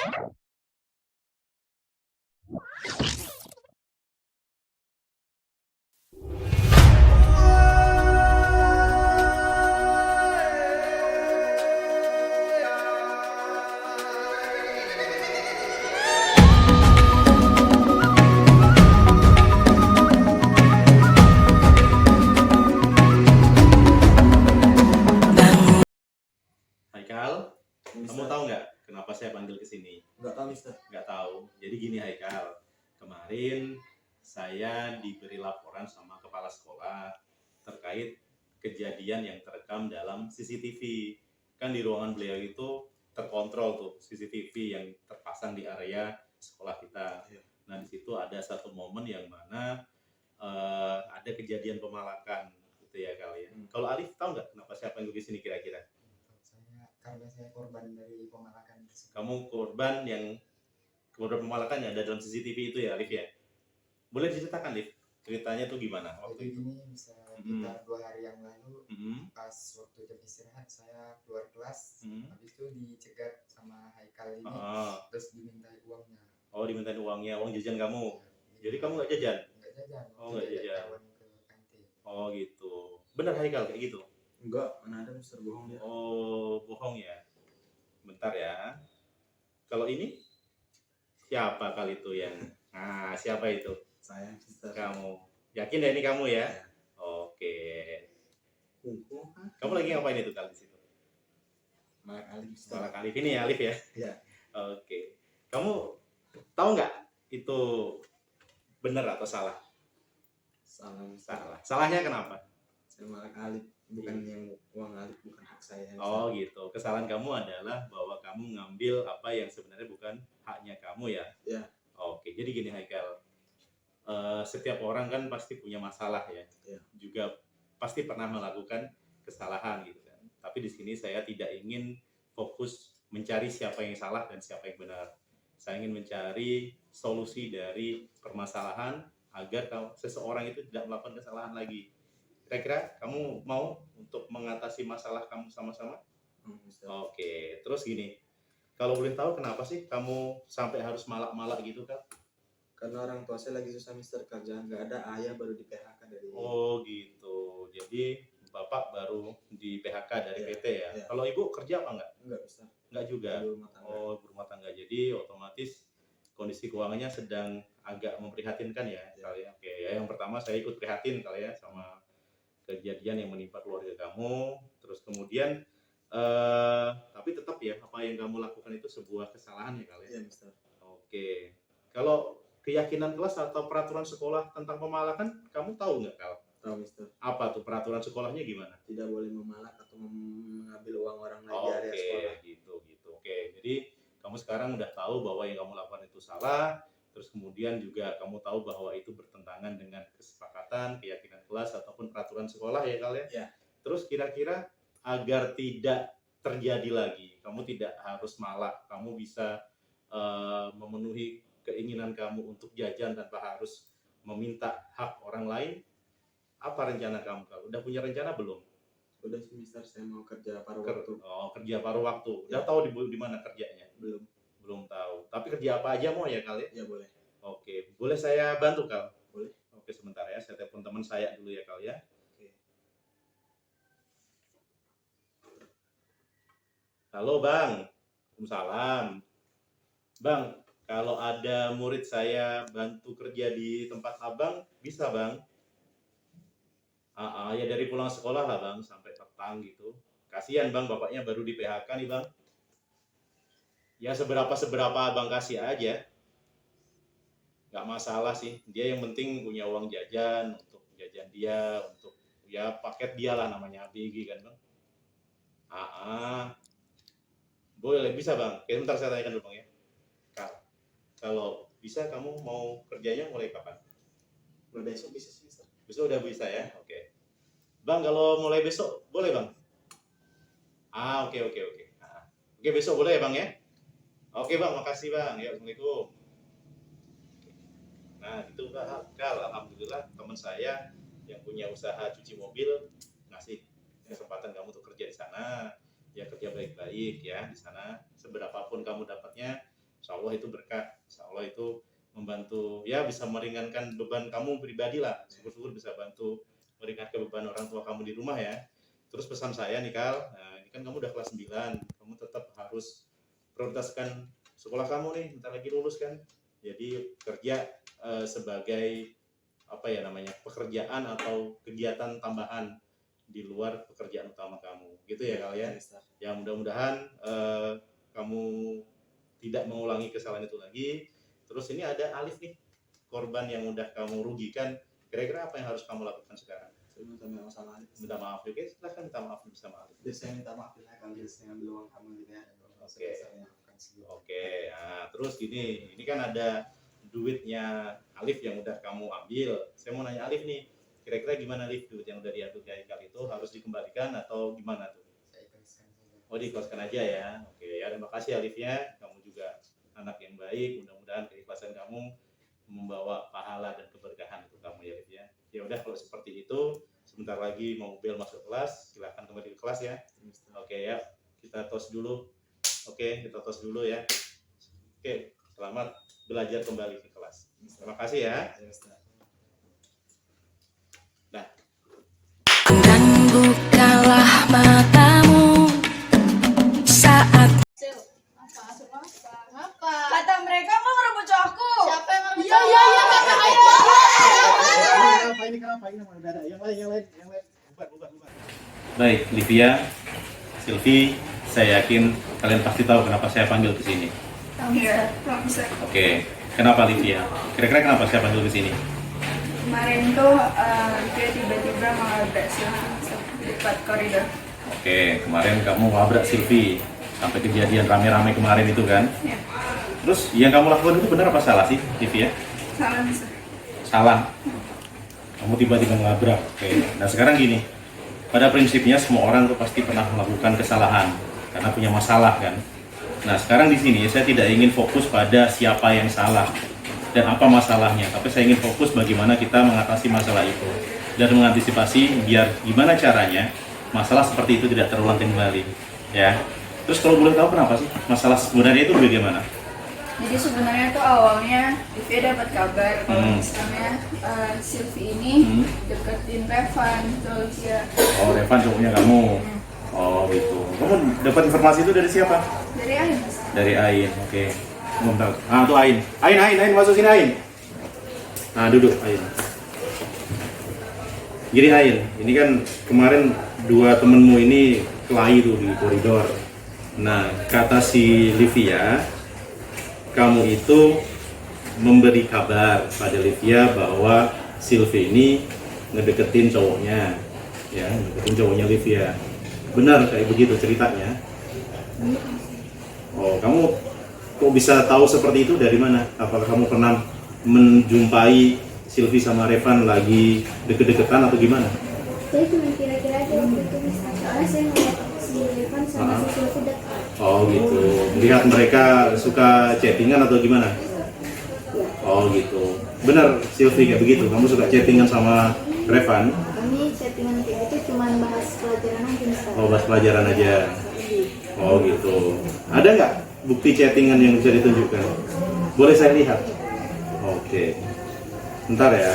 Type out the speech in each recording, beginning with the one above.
Haikal, kamu Mister. tahu nggak kenapa saya panggil ke sini? Nggak tahu, Mister. Nggak tahu. Jadi gini Haikal, kemarin saya diberi laporan sama kepala sekolah terkait kejadian yang terekam dalam CCTV. Kan di ruangan beliau itu terkontrol tuh CCTV yang terpasang di area sekolah kita. Iya. Nah di situ ada satu momen yang mana ada kejadian pemalakan gitu ya kali ya. Kalau Alif tahu nggak kenapa saya panggil ke sini kira-kira? Karena saya korban dari pemalakan tersebut. Kamu korban pemalakan yang ada dalam CCTV itu ya, Alif ya? Boleh diceritakan, Alif? Ceritanya tuh gimana Jadi waktu itu? ini bisa sekitar 2 hari yang lalu, pas waktu jam istirahat saya keluar kelas, habis itu dicegat sama Haikal ini, terus dimintai uangnya. Oh, dimintain uangnya, uang jajan kamu? Ya, Jadi kamu nggak jajan? nggak jajan. Oh, nggak jajan. Kawan ke kantin. Oh gitu. Benar Haikal kayak gitu? Enggak, mana ada, Mister, bohong dia. Oh, bohong ya. Bentar ya. Kalau ini siapa kali itu yang? Nah, siapa itu? Saya, Mister. Kamu. Yakin deh ini kamu ya? Ya. Oke. Kuku. Kamu lagi ngapain itu kali di situ? Malak Alif, Mister. Malak Alif ini ya, Alif ya? Iya. Oke. Kamu tahu nggak itu benar atau salah? Salah, Mister. Salah. Salahnya kenapa? Saya Malak Alif, bukan yang uang Alif, bukan hak saya, Mister. Oh gitu. Kesalahan kamu adalah bahwa kamu ngambil apa yang sebenarnya bukan haknya kamu ya? Iya. Oke. Jadi gini Haikal. Setiap orang kan pasti punya masalah ya. Iya. Juga pasti pernah melakukan kesalahan gitu kan. Tapi di sini saya tidak ingin fokus mencari siapa yang salah dan siapa yang benar. Saya ingin mencari solusi dari permasalahan agar seseorang itu tidak melakukan kesalahan lagi. Kira-kira kamu mau untuk mengatasi masalah kamu sama-sama? Mister. Oke, terus gini. Kalau boleh tahu kenapa sih kamu sampai harus malak-malak gitu kan? Karena orang tua saya lagi susah, Mister, kerjaan nggak ada, ayah baru di PHK dari. Oh gitu. Jadi bapak baru di PHK dari Iya, PT ya. iya. Kalau ibu kerja apa enggak? Enggak, Mister. Enggak juga. Ibu rumah tangga. Oh, ibu rumah tangga. Jadi otomatis kondisi keuangannya sedang agak memprihatinkan ya, kali ya. Oke, ya yang pertama saya ikut prihatin kali ya sama kejadian yang menimpa keluarga kamu. Terus kemudian tapi tetap ya apa yang kamu lakukan itu sebuah kesalahan ya kali ya. Iya, Mister. Oke. Kalau keyakinan kelas atau peraturan sekolah tentang pemalakan kamu tahu nggak, Kal? Tahu, Mister. Apa tuh peraturan sekolahnya gimana? Tidak boleh memalak atau mengambil uang orang lain di area Oke, sekolah. gitu. Oke, jadi kamu sekarang udah tahu bahwa yang kamu lakukan itu salah. Terus kemudian juga kamu tahu bahwa itu bertentangan dengan kesepakatan, keyakinan kelas ataupun peraturan sekolah ya, Kal ya? Ya. Terus kira-kira agar tidak terjadi lagi, kamu tidak harus malak, kamu bisa memenuhi keinginan kamu untuk jajan tanpa harus meminta hak orang lain. Apa rencana kamu, Kal? Udah punya rencana belum? Udah sih, Mister, saya mau kerja paruh waktu. Oh, kerja paruh waktu. Udah Ya. tahu di mana kerjanya? Belum tahu. Tapi kerja apa aja mau ya, Kal ya? Ya, boleh. Oke, boleh saya bantu, Kal? Boleh. Oke, sebentar ya, saya telepon teman saya dulu ya, Kal ya. Oke. Halo, Bang. Waalaikumsalam. Bang, kalau ada murid saya bantu kerja di tempat Abang, bisa, Bang? Ya dari pulang sekolah lah, Bang, sampai petang gitu. Kasihan, Bang, bapaknya baru di PHK nih, Bang. Ya seberapa Abang kasih aja. Nggak masalah sih. Dia yang penting punya uang jajan untuk jajan dia, untuk ya paket dia lah namanya ABG kan, Bang. Boleh, bisa, Bang. Oke, bentar saya tanyakan dulu, Bang ya. Kalau bisa kamu mau kerjanya mulai kapan? Mulai besok bisa sih, Mister. Besok udah bisa ya? Oke. Bang, kalau mulai besok boleh, Bang? Oke. Oke, besok boleh ya, Bang ya? Oke, Bang, makasih, Bang. Ya, Assalamualaikum. Nah, itu Kal. Alhamdulillah teman saya yang punya usaha cuci mobil ngasih kesempatan kamu untuk kerja di sana. Ya kerja baik-baik ya di sana. Seberapapun kamu dapatnya, Insya Allah itu berkah, insya Allah itu membantu, ya bisa meringankan beban kamu pribadi lah. Syukur-syukur bisa bantu meringankan beban orang tua kamu di rumah ya. Terus pesan saya nih Kal, nah, ini kan kamu udah kelas 9, kamu tetap harus prioritaskan sekolah kamu nih, bentar lagi lulus kan. Jadi kerja sebagai apa ya namanya, pekerjaan atau kegiatan tambahan di luar pekerjaan utama kamu, gitu ya Kal ya. Ya mudah-mudahan kamu tidak mengulangi kesalahan itu lagi. Terus ini ada Alif nih, korban yang udah kamu rugikan. Kira-kira apa yang harus kamu lakukan sekarang? Saya minta maaf sama Alif. Minta maaf, oke? Silahkan minta maaf bersama Alif. Jadi saya minta maaf ya kalau dia ngambil uang kamu gitu ya. Oke. Oke. Nah, terus ini kan ada duitnya Alif yang udah kamu ambil. Saya mau nanya Alif nih, kira-kira gimana Alif, duit yang udah diambil dari Haikal itu harus dikembalikan atau gimana tuh? Saya ikhlaskan saja. Oh, diikhlaskan aja ya. Oke, ya terima kasih Alif ya. Kamu juga anak yang baik. Mudah-mudahan keikhlasan kamu membawa pahala dan keberkahan untuk kamu ya Alif ya. Ya udah kalau seperti itu, sebentar lagi mau bel masuk kelas, silahkan kembali ke kelas ya. Oke ya, kita tos dulu. Oke, kita tos dulu ya. Oke, selamat belajar kembali ke kelas. Terima kasih ya. Nah, Dan bukalah matamu saat Kata mereka mau ngerebut aku. Siapa yang ngerebut Iya, iya, iya, kata ayo. baik, Livia, Silvi, saya yakin kalian pasti tahu kenapa saya panggil ke sini. Iya, bisa. Oke, kenapa Livia? Kira-kira kenapa saya panggil ke sini? Kemarin tuh dia tiba-tiba ngelabrak Silvi di dekat koridor. Oke, kemarin kamu labrak Silvi sampai kejadian rame-rame kemarin itu kan? Ya, Terus yang kamu lakukan itu benar apa salah sih, Livia? salah bisa. Salah. Kamu tiba-tiba ngelabrak. Oke. Nah sekarang gini, pada prinsipnya semua orang tuh pasti pernah melakukan kesalahan karena punya masalah kan. Nah sekarang di sini saya tidak ingin fokus pada siapa yang salah dan apa masalahnya, tapi saya ingin fokus bagaimana kita mengatasi masalah itu dan mengantisipasi biar gimana caranya masalah seperti itu tidak terulang kembali. Ya. Terus kalau boleh tahu kenapa sih masalah sebenarnya itu bagaimana? Jadi sebenarnya tuh awalnya Livia dapat kabar kalau misalnya Silvi ini deketin Revan, terus ya Oh, Revan cowoknya kamu. Oh, gitu. Kamu dapat informasi itu dari siapa? dari Ain. Dari Ain. Oke. Bentar. Ah, tuh Ain. Ain masuk sini Ain. Nah, duduk Ain. Jadi Ain, ini kan kemarin dua temenmu ini kelahi tuh di koridor. Nah, kata si Livia, kamu itu memberi kabar pada Livia bahwa Silvi ini ngedeketin cowoknya, ya, ngedeketin cowoknya Livia. Benar kayak begitu ceritanya? Oh, kamu kok bisa tahu seperti itu dari mana? Apakah kamu pernah menjumpai Silvi sama Revan lagi deket-deketan atau gimana? Saya cuma kira-kira aja waktu itu bisa. Soalnya saya ngeliat si Irfan sama si Silvi dekat. Oh gitu. Lihat mereka suka chattingan atau gimana? Oh gitu. Benar Silvi kayak begitu. Kamu suka chattingan sama Revan? Kami chattingan kayak gitu cuma bahas pelajaran aja Mister. Oh bahas pelajaran aja. Oh gitu. Ada nggak bukti chattingan yang bisa ditunjukkan? Boleh saya lihat? Oke. Bentar ya.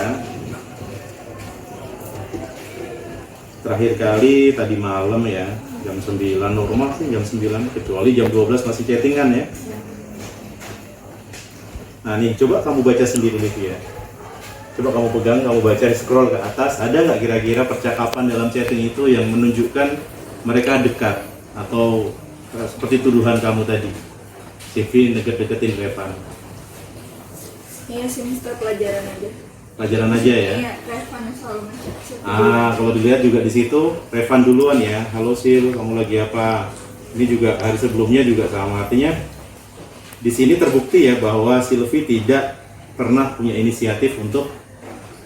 Terakhir kali tadi malam ya, jam 9, normal sih jam 9, kecuali jam 12 masih chattingan ya. Nah nih, coba kamu baca sendiri nih ya. Coba kamu pegang, kamu baca, scroll ke atas, ada nggak kira-kira percakapan dalam chatting itu yang menunjukkan mereka dekat atau seperti tuduhan kamu tadi, Silvi deket-deketin Revan? Iya sih Mister, pelajaran aja. Pelajaran aja ya. Iya, Revan selalu ngechat. Ah, kalau dilihat juga di situ Revan duluan ya. Halo Sil, kamu lagi apa? Ini juga hari sebelumnya juga sama, artinya di sini terbukti ya bahwa Silvi tidak pernah punya inisiatif untuk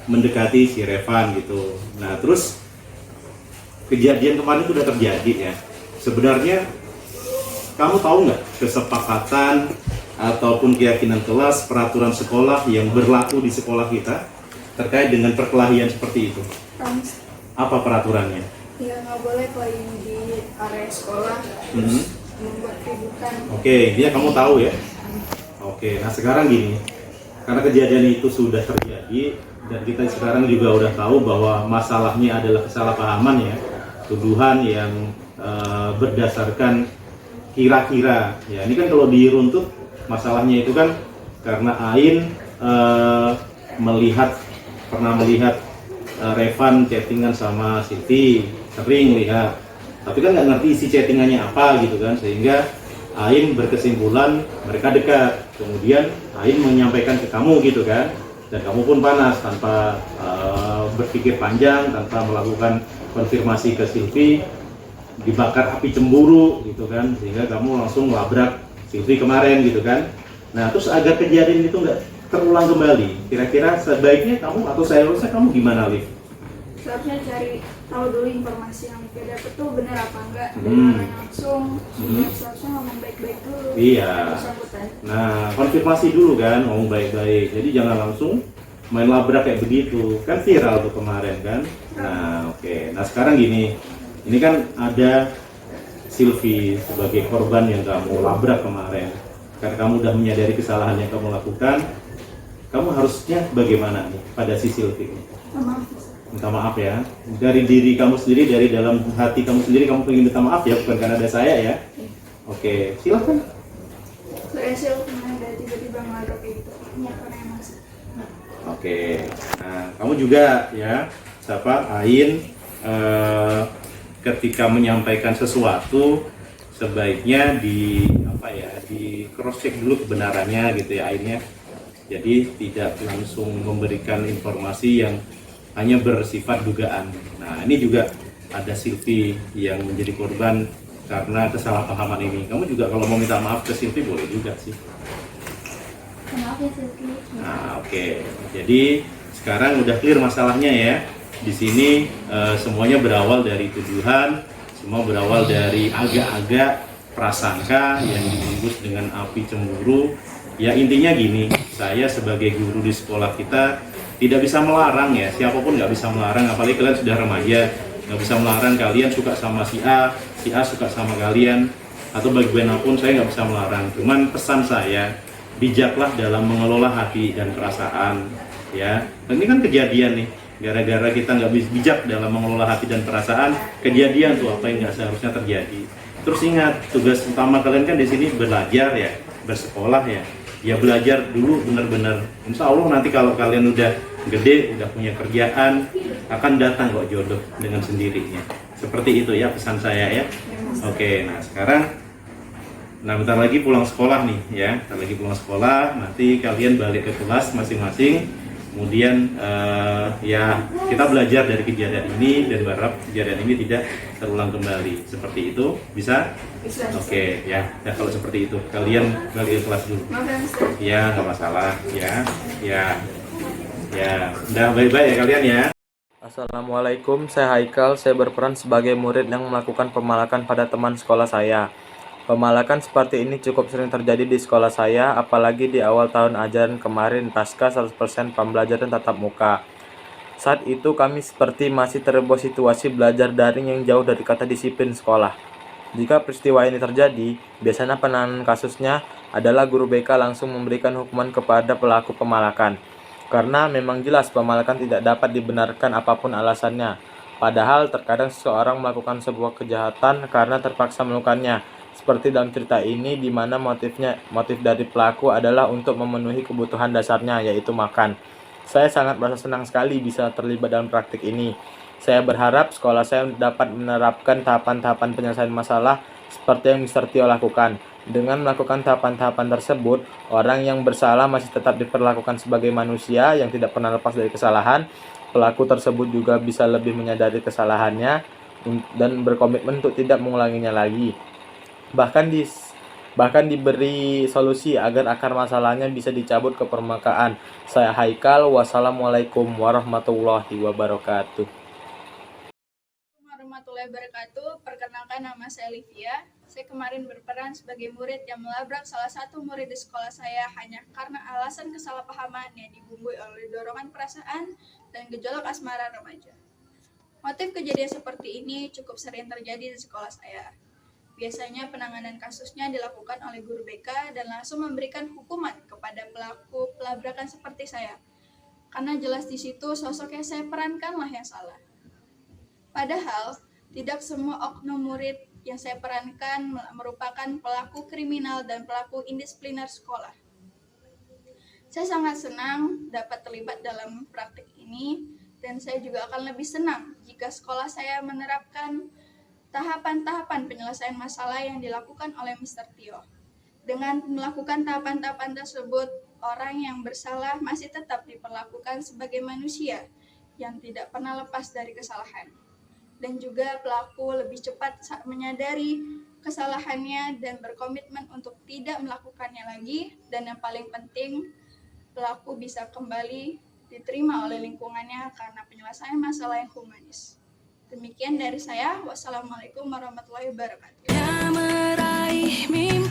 mendekati si Revan gitu. Nah, terus kejadian kemarin itu udah terjadi ya. Sebenarnya kamu tahu nggak kesepakatan ataupun keyakinan kelas, peraturan sekolah yang berlaku di sekolah kita terkait dengan perkelahian seperti itu? Apa peraturannya? Ya nggak boleh playing di area sekolah, terus membuat keributan. Oke, dia kamu tahu ya? Oke, nah sekarang gini, karena kejadian itu sudah terjadi dan kita sekarang juga udah tahu bahwa masalahnya adalah kesalahpahaman ya, tuduhan yang berdasarkan kira-kira. Ya, ini kan kalau diruntut masalahnya itu kan karena Ain pernah melihat Revan chattingan sama Siti, sering lihat, tapi kan nggak ngerti isi chattingannya apa gitu kan, sehingga Ain berkesimpulan mereka dekat. Kemudian Ain menyampaikan ke kamu gitu kan, dan kamu pun panas tanpa berpikir panjang, tanpa melakukan konfirmasi ke Silvi, dibakar api cemburu gitu kan, sehingga kamu langsung labrak Silvi kemarin gitu kan. Nah terus agar kejadian itu nggak terulang kembali, kira-kira sebaiknya kamu atau seharusnya kamu gimana, Liv? Seharusnya cari tahu dulu informasi yang dia dapat tuh benar apa enggak dari orang langsung. Seharusnya ngomong baik-baik dulu. Iya. Bersangkutan. Nah konfirmasi dulu kan, ngomong baik-baik, jadi jangan langsung main labrak kayak begitu, kan viral tuh kemarin kan. Nah oke, nah sekarang gini, ini kan ada Silvi sebagai korban yang kamu labrak kemarin. Karena kamu udah menyadari kesalahan yang kamu lakukan, kamu harusnya bagaimana nih pada si Silvi ini? Minta maaf ya, dari diri kamu sendiri, dari dalam hati kamu sendiri, kamu pengen minta maaf ya, bukan karena ada saya ya. Oke, silakan. Saya sih ada tiba-tiba ngelabrak kayak gitu. Ya karena emang sih. Oke, nah kamu juga ya, Ain, ketika menyampaikan sesuatu sebaiknya di cross check dulu kebenarannya gitu ya Ainnya. Jadi tidak langsung memberikan informasi yang hanya bersifat dugaan. Nah ini juga ada Silvi yang menjadi korban karena kesalahpahaman ini. Kamu juga kalau mau minta maaf ke Silvi boleh juga sih. Maaf ya Silvi. Nah oke, jadi sekarang udah clear masalahnya ya. Di sini semuanya berawal dari tuduhan, semua berawal dari agak-agak prasangka yang dibungkus dengan api cemburu. Ya intinya gini, saya sebagai guru di sekolah kita tidak bisa melarang ya, siapapun nggak bisa melarang, apalagi kalian sudah remaja, nggak bisa melarang kalian suka sama si A suka sama kalian, atau bagaimanapun saya nggak bisa melarang. Cuman pesan saya, bijaklah dalam mengelola hati dan perasaan ya. Dan ini kan kejadian nih, gara-gara kita nggak bijak dalam mengelola hati dan perasaan, kejadian tuh apa yang nggak seharusnya terjadi. Terus ingat, tugas utama kalian kan di sini belajar ya, bersekolah ya. Ya belajar dulu benar-benar. Insya Allah nanti kalau kalian udah gede, udah punya kerjaan, akan datang kok jodoh dengan sendirinya. Seperti itu ya pesan saya ya. Oke, nah sekarang, bentar lagi pulang sekolah nih ya. Bentar lagi pulang sekolah, nanti kalian balik ke kelas masing-masing. Kemudian ya kita belajar dari kejadian ini dan berharap kejadian ini tidak terulang kembali. Seperti itu, bisa? Bisa. Oke, ya. Ya kalau seperti itu, kalian balik ke kelas dulu. Maaf ya Mister. Ya, nggak masalah. Ya. Udah baik-baik ya kalian ya. Assalamualaikum, saya Haikal. Saya berperan sebagai murid yang melakukan pemalakan pada teman sekolah saya. Pemalakan seperti ini cukup sering terjadi di sekolah saya, apalagi di awal tahun ajaran kemarin pasca 100% pembelajaran tatap muka. Saat itu kami seperti masih terbawa situasi belajar daring yang jauh dari kata disiplin sekolah. Jika peristiwa ini terjadi, biasanya penanganan kasusnya adalah guru BK langsung memberikan hukuman kepada pelaku pemalakan. Karena memang jelas pemalakan tidak dapat dibenarkan apapun alasannya. Padahal terkadang seseorang melakukan sebuah kejahatan karena terpaksa melakukannya. Seperti dalam cerita ini di mana motif dari pelaku adalah untuk memenuhi kebutuhan dasarnya, yaitu makan. Saya sangat merasa senang sekali bisa terlibat dalam praktik ini. Saya berharap sekolah saya dapat menerapkan tahapan-tahapan penyelesaian masalah seperti yang Mr. Tio lakukan. Dengan melakukan tahapan-tahapan tersebut, orang yang bersalah masih tetap diperlakukan sebagai manusia yang tidak pernah lepas dari kesalahan. Pelaku tersebut juga bisa lebih menyadari kesalahannya dan berkomitmen untuk tidak mengulanginya lagi. Bahkan diberi solusi agar akar masalahnya bisa dicabut ke permukaan. Saya Haikal, wassalamualaikum warahmatullahi wabarakatuh. Warahmatullahi wabarakatuh. Perkenalkan, nama saya Livia. Saya kemarin berperan sebagai murid yang melabrak salah satu murid di sekolah saya hanya karena alasan kesalahpahaman yang dibumbui oleh dorongan perasaan dan gejolak asmara remaja. Motif kejadian seperti ini cukup sering terjadi di sekolah saya. Biasanya penanganan kasusnya dilakukan oleh guru BK dan langsung memberikan hukuman kepada kepada pelaku pelabrakan seperti saya. Karena jelas di situ sosok yang saya perankanlah yang salah. Padahal, tidak semua oknum murid yang saya perankan merupakan pelaku kriminal dan pelaku indisipliner sekolah. Saya sangat senang dapat terlibat dalam praktik ini, dan saya juga akan lebih senang jika sekolah saya menerapkan tahapan-tahapan penyelesaian masalah yang dilakukan oleh Mr. Tio. Dengan melakukan tahapan-tahapan tersebut, orang yang bersalah masih tetap diperlakukan sebagai manusia yang tidak pernah lepas dari kesalahan. Dan juga pelaku lebih cepat menyadari kesalahannya dan berkomitmen untuk tidak melakukannya lagi. Dan yang paling penting, pelaku bisa kembali diterima oleh lingkungannya karena penyelesaian masalah yang humanis. Demikian dari saya. Wassalamualaikum warahmatullahi wabarakatuh. Ya meraih mimpi